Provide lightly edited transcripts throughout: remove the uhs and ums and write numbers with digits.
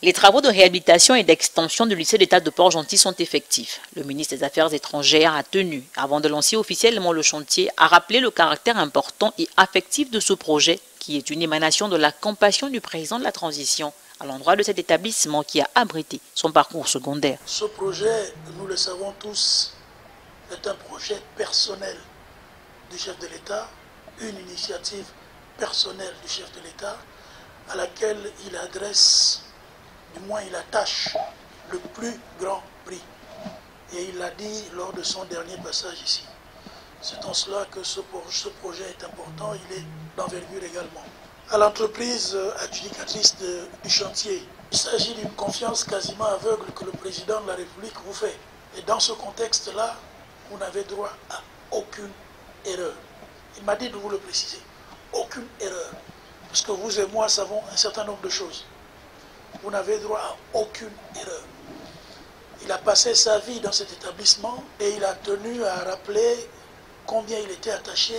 Les travaux de réhabilitation et d'extension du lycée d'État de Port-Gentil sont effectifs. Le ministre des Affaires étrangères a tenu, avant de lancer officiellement le chantier, à rappeler le caractère important et affectif de ce projet, qui est une émanation de la compassion du président de la transition à l'endroit de cet établissement qui a abrité son parcours secondaire. Ce projet, nous le savons tous, est un projet personnel du chef de l'État, une initiative personnelle du chef de l'État à laquelle il adresse, du moins il attache le plus grand prix. Et il l'a dit lors de son dernier passage ici. C'est en cela que ce projet est important, il est d'envergure également. À l'entreprise adjudicatrice du chantier, il s'agit d'une confiance quasiment aveugle que le président de la République vous fait. Et dans ce contexte-là, vous n'avez droit à aucune erreur. Il m'a dit de vous le préciser, aucune erreur. Parce que vous et moi savons un certain nombre de choses. Vous n'avez droit à aucune erreur. Il a passé sa vie dans cet établissement et il a tenu à rappeler combien il était attaché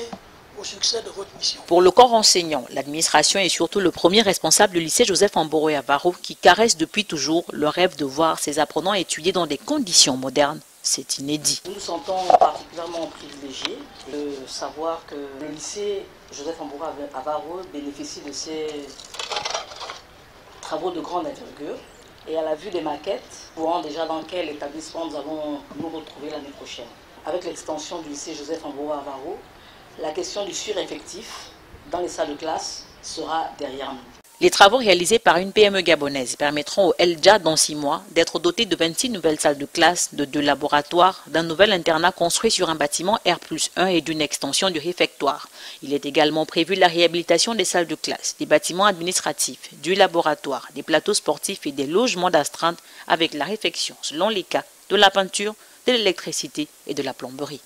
au succès de votre mission. Pour le corps enseignant, l'administration est surtout le premier responsable du lycée Joseph Amboro Avaro qui caresse depuis toujours le rêve de voir ses apprenants étudier dans des conditions modernes. C'est inédit. Nous nous sentons particulièrement privilégiés de savoir que le lycée Joseph Amboro Avaro bénéficie de ces travaux de grande envergure. Et à la vue des maquettes, voyons déjà dans quel établissement nous allons nous retrouver l'année prochaine. Avec l'extension du lycée Joseph Amboro Avaro, la question du sureffectif dans les salles de classe sera derrière nous. Les travaux réalisés par une PME gabonaise permettront au LJA dans 6 mois d'être doté de 26 nouvelles salles de classe, de 2 laboratoires, d'un nouvel internat construit sur un bâtiment R+1 et d'une extension du réfectoire. Il est également prévu la réhabilitation des salles de classe, des bâtiments administratifs, du laboratoire, des plateaux sportifs et des logements d'astreinte avec la réfection, selon les cas, de la peinture, de l'électricité et de la plomberie.